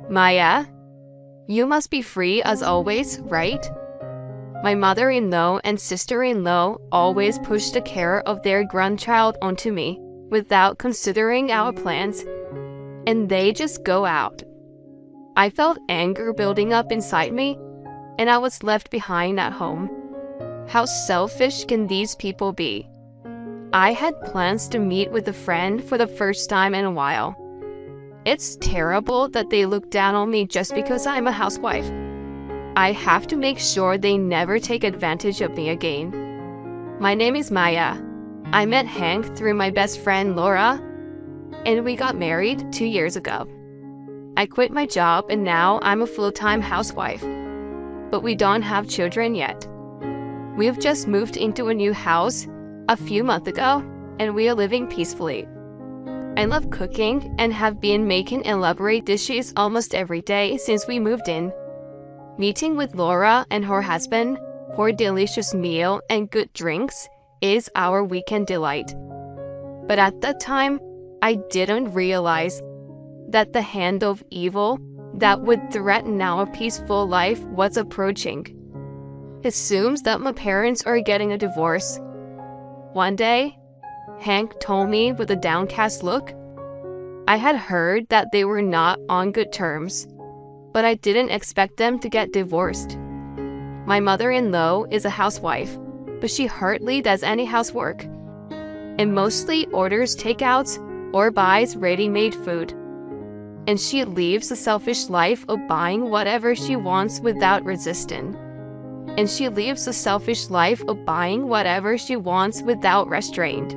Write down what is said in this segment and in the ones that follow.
Maya, you must be free as always, right? My mother-in-law and sister-in-law always push the care of their grandchild onto me without considering our plans, and they just go out. I felt anger building up inside me, and I was left behind at home. How selfish can these people be? I had plans to meet with a friend for the first time in a while. It's terrible that they look down on me just because I'm a housewife. I have to make sure they never take advantage of me again. My name is Maya. I met Hank through my best friend Laura, and we got married 2 years ago. I quit my job and now I'm a full-time housewife. But we don't have children yet. We've just moved into a new house a few months ago, and we are living peacefully. I love cooking and have been making elaborate dishes almost every day since we moved in. Meeting with Laura and her husband for a delicious meal and good drinks is our weekend delight. But at that time, I didn't realize that the hand of evil that would threaten our peaceful life was approaching. It assumes that my parents are getting a divorce. One day, Hank told me with a downcast look. I had heard that they were not on good terms, but I didn't expect them to get divorced. My mother-in-law is a housewife, but she hardly does any housework, and mostly orders takeouts or buys ready-made food. And she lives a selfish life of buying whatever she wants without resistance. And she lives a selfish life of buying whatever she wants without restraint.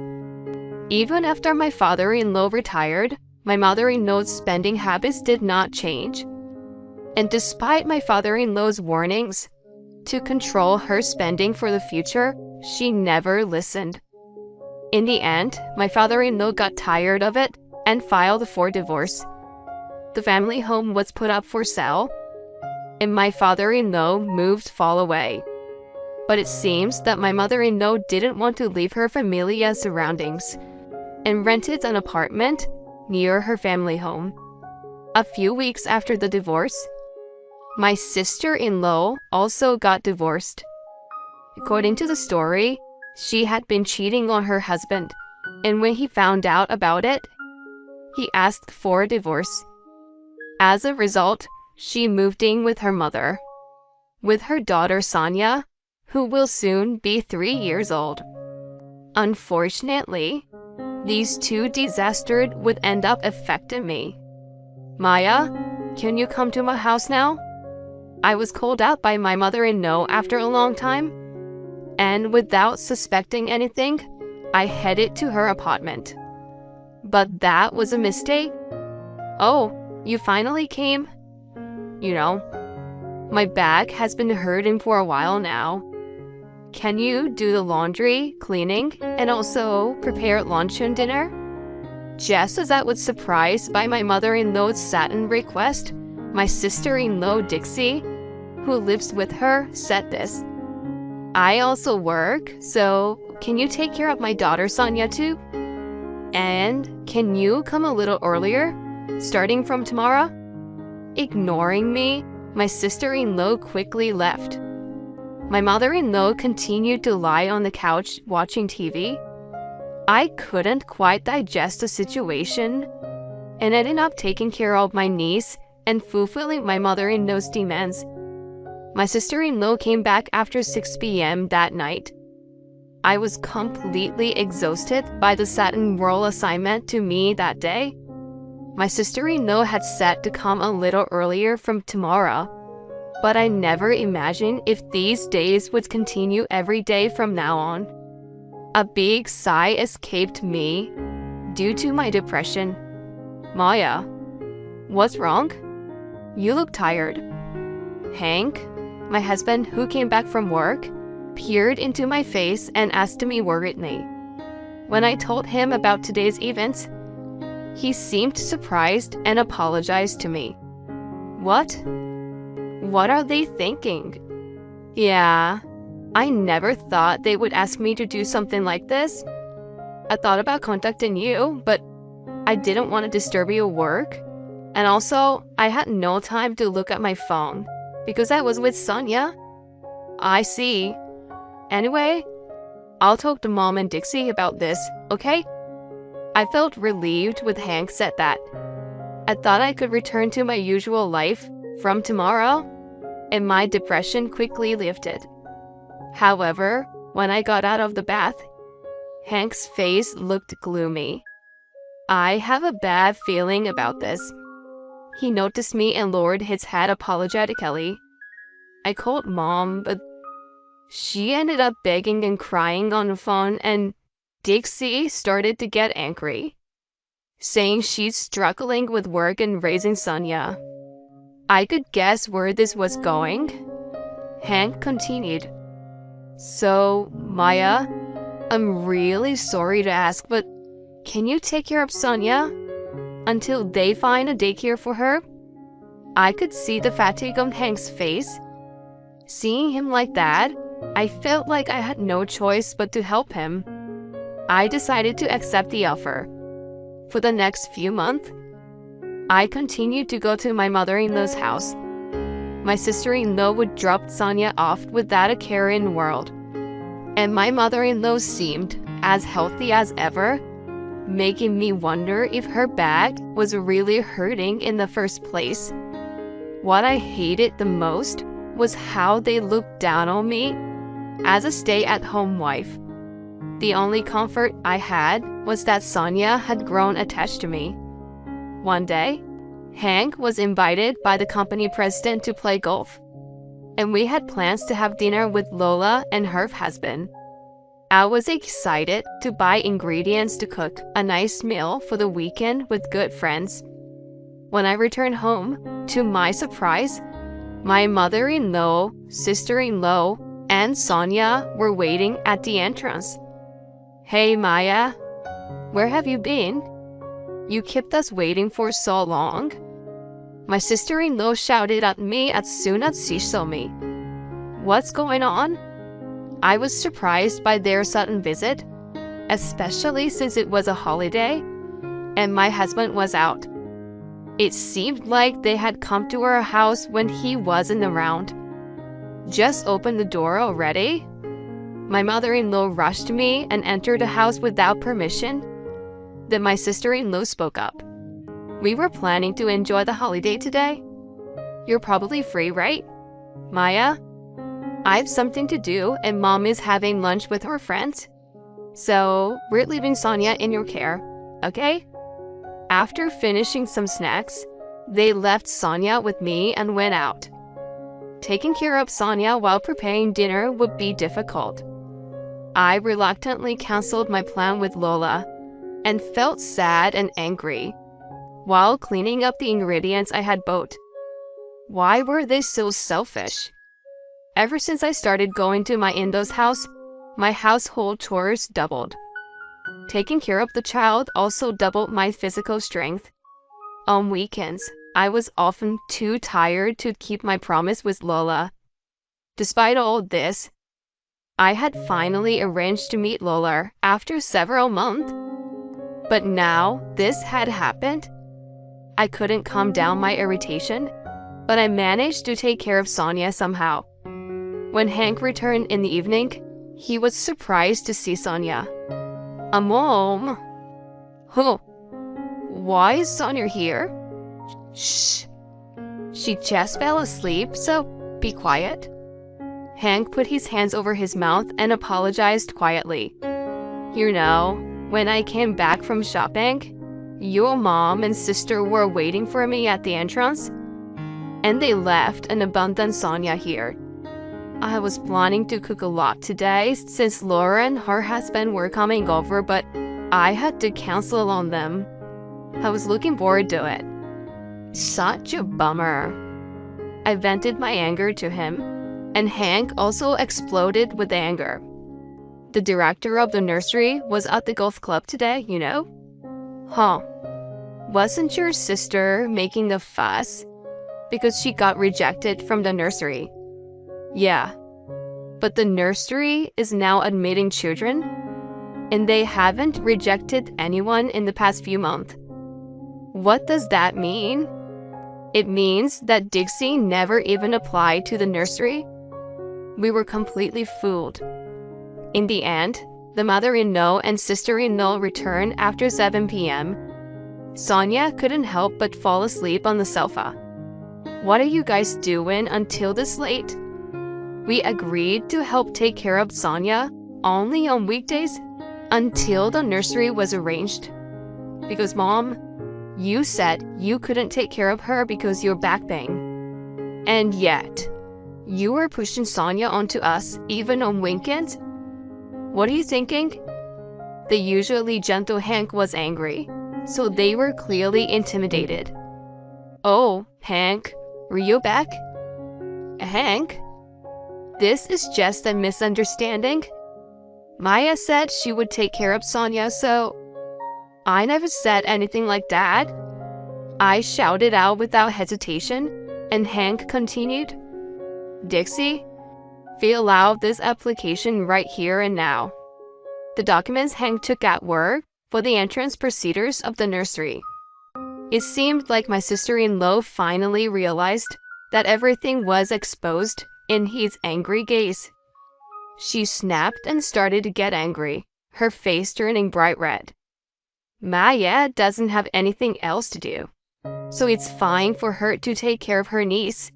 Even after my father-in-law retired, my mother-in-law's spending habits did not change. And despite my father-in-law's warnings to control her spending for the future, she never listened. In the end, my father-in-law got tired of it and filed for divorce. The family home was put up for sale, and my father-in-law moved far away. But it seems that my mother-in-law didn't want to leave her familiar surroundings and rented an apartment near her family home. A few weeks after the divorce, my sister-in-law also got divorced. According to the story, she had been cheating on her husband, and when he found out about it, he asked for a divorce. As a result, she moved in with her mother, with her daughter Sonia, who will soon be 3 years old. Unfortunately, these two disasters would end up affecting me. Maya, can you come to my house now? I was called out by my mother-in-law after a long time, and without suspecting anything, I headed to her apartment. But that was a mistake. Oh, you finally came? You know, my back has been hurting for a while now. Can you do the laundry, cleaning, and also prepare lunch and dinner? Just as I was surprised by my mother-in-law's sudden request, my sister-in-law Dixie, who lives with her, said this. I also work, so can you take care of my daughter Sonia too? And can you come a little earlier, starting from tomorrow? Ignoring me, my sister-in-law quickly left. My mother-in-law continued to lie on the couch watching TV. I couldn't quite digest the situation and ended up taking care of my niece and fulfilling my mother-in-law's demands. My sister-in-law came back after 6 p.m. that night. I was completely exhausted by the sudden role assignment to me that day. My sister-in-law had said to come a little earlier from tomorrow, but I never imagined if these days would continue every day from now on. A big sigh escaped me due to my depression. Maya, what's wrong? You look tired. Hank, my husband who came back from work, peered into my face and asked me worriedly. When I told him about today's events, he seemed surprised and apologized to me. What? What are they thinking? Yeah, I never thought they would ask me to do something like this. I thought about contacting you, but I didn't want to disturb your work. And also, I had no time to look at my phone because I was with Sonia. I see. Anyway, I'll talk to Mom and Dixie about this, okay? I felt relieved when Hank said that. I thought I could return to my usual life from tomorrow, and my depression quickly lifted. However, when I got out of the bath, Hank's face looked gloomy. I have a bad feeling about this. He noticed me and lowered his head apologetically. I called Mom, but she ended up begging and crying on the phone, and Dixie started to get angry, saying she's struggling with work and raising Sonia. I could guess where this was going. Hank continued. So, Maya, I'm really sorry to ask, but can you take care of Sonia until they find a daycare for her? I could see the fatigue on Hank's face. Seeing him like that, I felt like I had no choice but to help him. I decided to accept the offer. For the next few months, I continued to go to my mother-in-law's house. My sister-in-law would drop Sonia off without a care in the world. And my mother-in-law seemed as healthy as ever, making me wonder if her back was really hurting in the first place. What I hated the most was how they looked down on me as a stay-at-home wife. The only comfort I had was that Sonia had grown attached to me. One day, Hank was invited by the company president to play golf, and we had plans to have dinner with Lola and her husband. I was excited to buy ingredients to cook a nice meal for the weekend with good friends. When I returned home, to my surprise, my mother-in-law, sister-in-law, and Sonia were waiting at the entrance. Hey Maya, where have you been? You kept us waiting for so long. My sister-in-law shouted at me as soon as she saw me. What's going on? I was surprised by their sudden visit, especially since it was a holiday and my husband was out. It seemed like they had come to our house when he wasn't around. Just open the door already? My mother-in-law rushed me and entered the house without permission. Then my sister-in-law spoke up. We were planning to enjoy the holiday today. You're probably free, right? Maya? I have something to do and Mom is having lunch with her friends. So we're leaving Sonia in your care, okay? After finishing some snacks, they left Sonia with me and went out. Taking care of Sonia while preparing dinner would be difficult. I reluctantly canceled my plan with Lola and felt sad and angry while cleaning up the ingredients I had bought. Why were they so selfish? Ever since I started going to my in-laws' house, my household chores doubled. Taking care of the child also doubled my physical strength. On weekends, I was often too tired to keep my promise with Lola. Despite all this, I had finally arranged to meet Lola after several months. But now this had happened. I couldn't calm down my irritation, but I managed to take care of Sonia somehow. When Hank returned in the evening, he was surprised to see Sonia. Mom. Huh. Why is Sonia here? Shh. She just fell asleep, so be quiet. Hank put his hands over his mouth and apologized quietly. You know, when I came back from shopping, your mom and sister were waiting for me at the entrance, and they left and abandoned Sonia here. I was planning to cook a lot today since Laura and her husband were coming over, but I had to cancel on them. I was looking forward to it. Such a bummer. I vented my anger to him, and Hank also exploded with anger. The director of the nursery was at the golf club today, you know? Huh. Wasn't your sister making a fuss because she got rejected from the nursery? Yeah. But the nursery is now admitting children, and they haven't rejected anyone in the past few months. What does that mean? It means that Dixie never even applied to the nursery. We were completely fooled. In the end, the mother-in-law and sister-in-law returned after 7 p.m. Sonia couldn't help but fall asleep on the sofa. "What are you guys doing until this late?" We agreed to help take care of Sonia only on weekdays until the nursery was arranged. Because, Mom, you said you couldn't take care of her because your back pain. And yet, you were pushing Sonia onto us even on weekends? What are you thinking? The usually gentle Hank was angry, so they were clearly intimidated. "Oh, Hank, were you back?" "Hank? This is just a misunderstanding. Maya said she would take care of Sonia, so..." "I never said anything like that," I shouted out without hesitation, and Hank continued, "Dixie, fill out this application right here and now." The documents Hank took out were for the entrance procedures of the nursery. It seemed like my sister-in-law finally realized that everything was exposed in his angry gaze. She snapped and started to get angry, her face turning bright red. Maya doesn't have anything else to do, so it's fine for her to take care of her niece.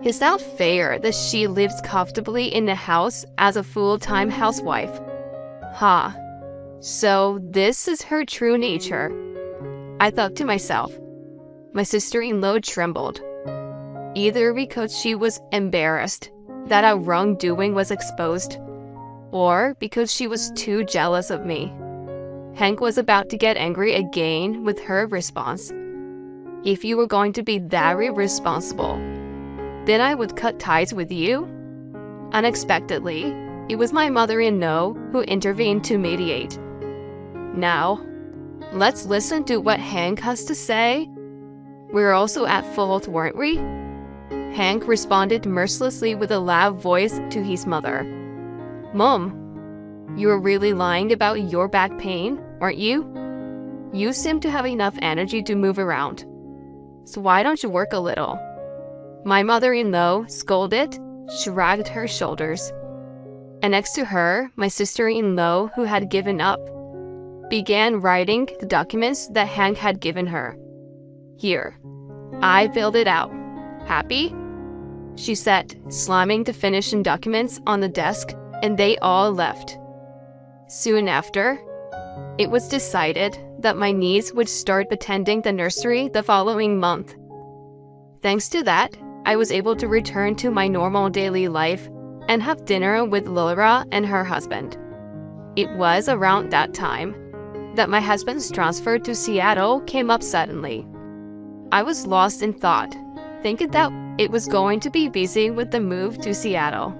It's not fair that she lives comfortably in the house as a full-time housewife. Ha, so this is her true nature, I thought to myself. My sister-in-law trembled, either because she was embarrassed that our wrongdoing was exposed, or because she was too jealous of me. Hank was about to get angry again with her response. "If you were going to be that irresponsible, then I would cut ties with you." Unexpectedly, it was my mother-in-law who intervened to mediate. "Now, let's listen to what Hank has to say. We're also at fault, weren't we?" Hank responded mercilessly with a loud voice to his mother. "Mom, you're really lying about your back pain, aren't you? You seem to have enough energy to move around, so why don't you work a little?" My mother-in-law scolded, shrugged her shoulders, and next to her, my sister-in-law, who had given up, began writing the documents that Hank had given her. "Here, I filled it out. Happy?" she said, slamming the finishing documents on the desk, and they all left. Soon after, it was decided that my niece would start attending the nursery the following month. Thanks to that, I was able to return to my normal daily life and have dinner with Laura and her husband. It was around that time that my husband's transfer to Seattle came up suddenly. I was lost in thought, thinking that it was going to be busy with the move to Seattle.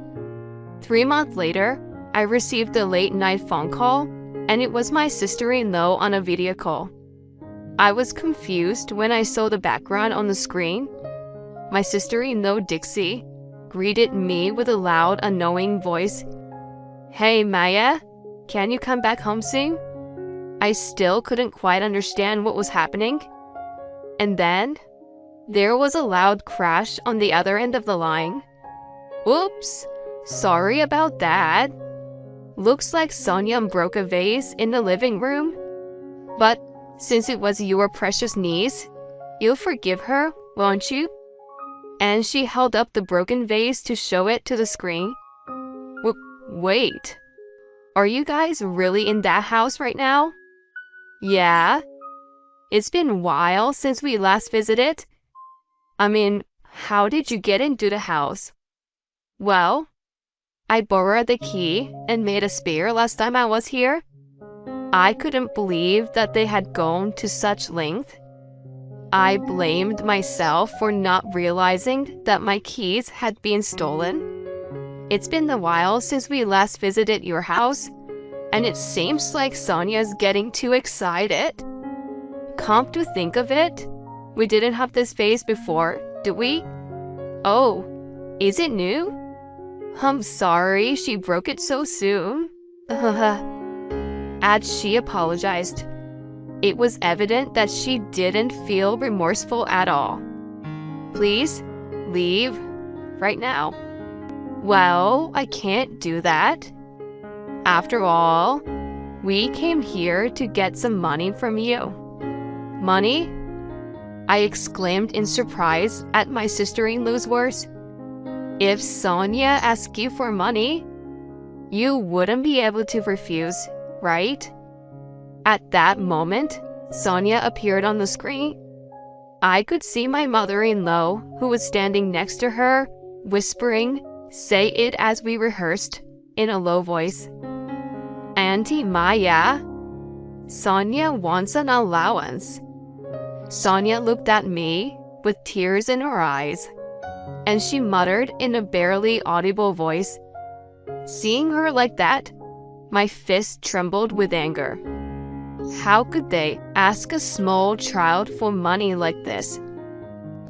3 months later, I received a late-night phone call, and it was my sister-in-law on a video call. I was confused when I saw the background on the screen. My sister-in-law, Dixie, greeted me with a loud, annoying voice. "Hey, Maya, can you come back home soon?" I still couldn't quite understand what was happening. And then, there was a loud crash on the other end of the line. "Oops, sorry about that. Looks like Sonia broke a vase in the living room. But since it was your precious niece, you'll forgive her, won't you?" And she held up the broken vase to show it to the screen. Wait, are you guys really in that house right now? Yeah. It's been a while since we last visited. I mean, how did you get into the house? Well, I borrowed the key and made a spare last time I was here. I couldn't believe that they had gone to such length. I blamed myself for not realizing that my keys had been stolen. It's been a while since we last visited your house, and it seems like Sonia's getting too excited. Come to think of it, we didn't have this vase before, did we? Oh, is it new? I'm sorry she broke it so soon. As she apologized, it was evident that she didn't feel remorseful at all. Please leave right now. Well, I can't do that. After all, we came here to get some money from you. Money? I exclaimed in surprise at my sister-in-law's words. If Sonia asked you for money, you wouldn't be able to refuse, right? At that moment, Sonia appeared on the screen. I could see my mother-in-law, who was standing next to her, whispering, "Say it as we rehearsed," in a low voice. "Auntie Maya, Sonia wants an allowance." Sonia looked at me with tears in her eyes, and she muttered in a barely audible voice. Seeing her like that, my fist trembled with anger. How could they ask a small child for money like this?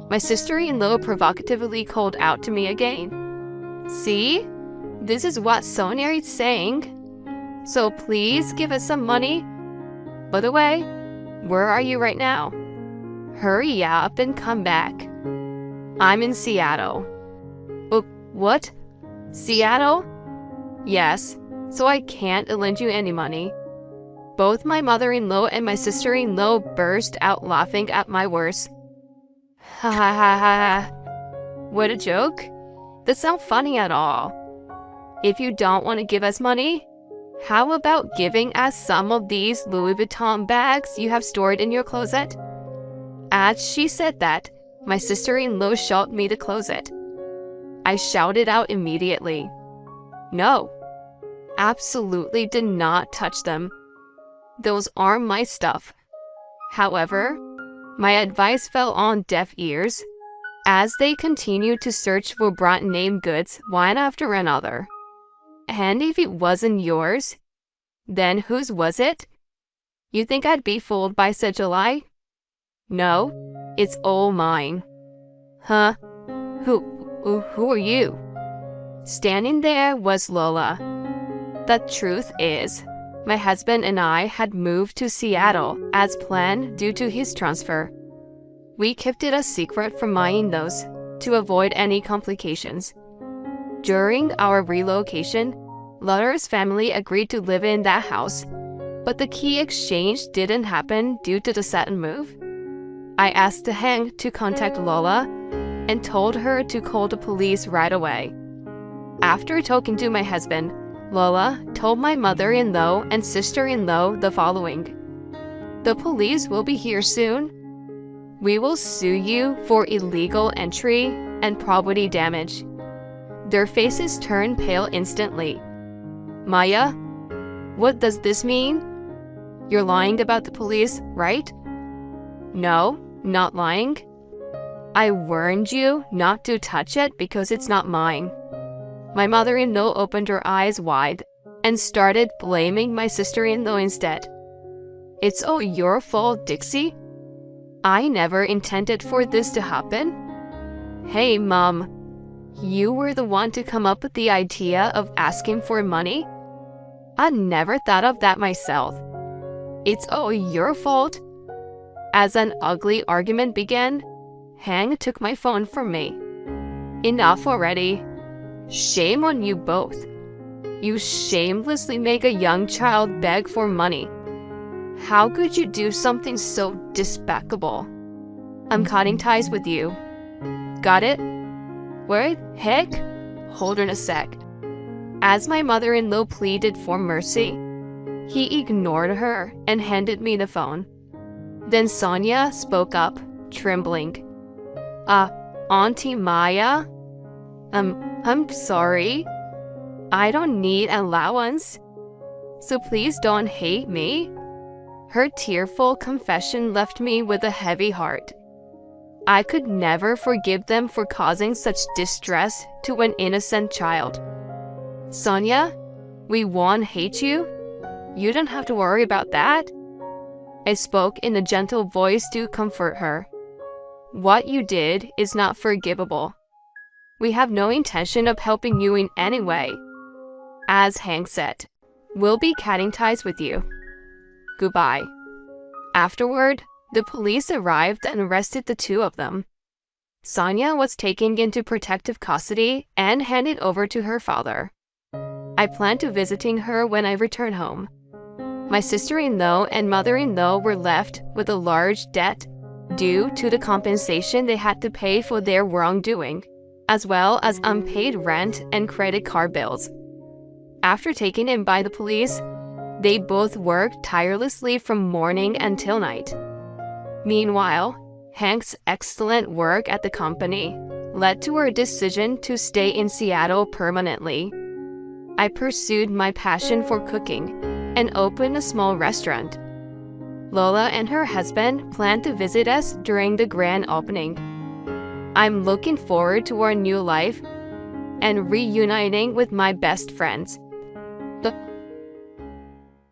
My sister-in-law provocatively called out to me again. "See? This is what Sonia is saying. So please give us some money. By the way, where are you right now? Hurry up and come back." "I'm in Seattle." "Oh, what? Seattle?" "Yes, so I can't lend you any money." Both my mother-in-law and my sister-in-law burst out laughing at my words. Ha ha ha ha. What a joke. That's not funny at all. If you don't want to give us money, how about giving us some of these Louis Vuitton bags you have stored in your closet? As she said that, my sister-in-law showed me the closet. I shouted out immediately. No, absolutely did not touch them. Those aren't my stuff. However, my advice fell on deaf ears, as they continued to search for brand-name goods one after another. And if it wasn't yours, then whose was it? You think I'd be fooled by such a lie? No, it's all mine. Huh? Who are you? Standing there was Lola. The truth is, my husband and I had moved to Seattle as planned due to his transfer. We kept it a secret from my in-laws to avoid any complications. During our relocation, Lola's family agreed to live in that house, but the key exchange didn't happen due to the sudden move. I asked Hank to contact Lola and told her to call the police right away. After talking to my husband, Lola told my mother-in-law and sister-in-law the following. "The police will be here soon. We will sue you for illegal entry and property damage." Their faces turned pale instantly. "Maya, what does this mean? You're lying about the police, right?" "No, not lying. I warned you not to touch it because it's not mine." My mother-in-law opened her eyes wide and started blaming my sister-in-law instead. "It's all your fault, Dixie. I never intended for this to happen." "Hey, Mom, you were the one to come up with the idea of asking for money? I never thought of that myself. It's all your fault." As an ugly argument began, Hank took my phone from me. "Enough already. Shame on you both. You shamelessly make a young child beg for money. How could you do something so despicable? I'm cutting ties with you. Got it? Wait, heck? Hold on a sec." As my mother-in-law pleaded for mercy, he ignored her and handed me the phone. Then Sonia spoke up, trembling. Auntie Maya? I'm sorry. I don't need allowance. So please don't hate me." Her tearful confession left me with a heavy heart. I could never forgive them for causing such distress to an innocent child. "Sonia, we won't hate you. You don't have to worry about that." I spoke in a gentle voice to comfort her. "What you did is not forgivable. We have no intention of helping you in any way. As Hank said, we'll be cutting ties with you. Goodbye." Afterward, the police arrived and arrested the two of them. Sonia was taken into protective custody and handed over to her father. I plan to visiting her when I return home. My sister-in-law and mother-in-law were left with a large debt due to the compensation they had to pay for their wrongdoing, as well as unpaid rent and credit card bills. After taken in by the police, they both worked tirelessly from morning until night. Meanwhile, Hank's excellent work at the company led to her decision to stay in Seattle permanently. I pursued my passion for cooking and opened a small restaurant. Lola and her husband plan to visit us during the grand opening. I'm looking forward to our new life and reuniting with my best friends.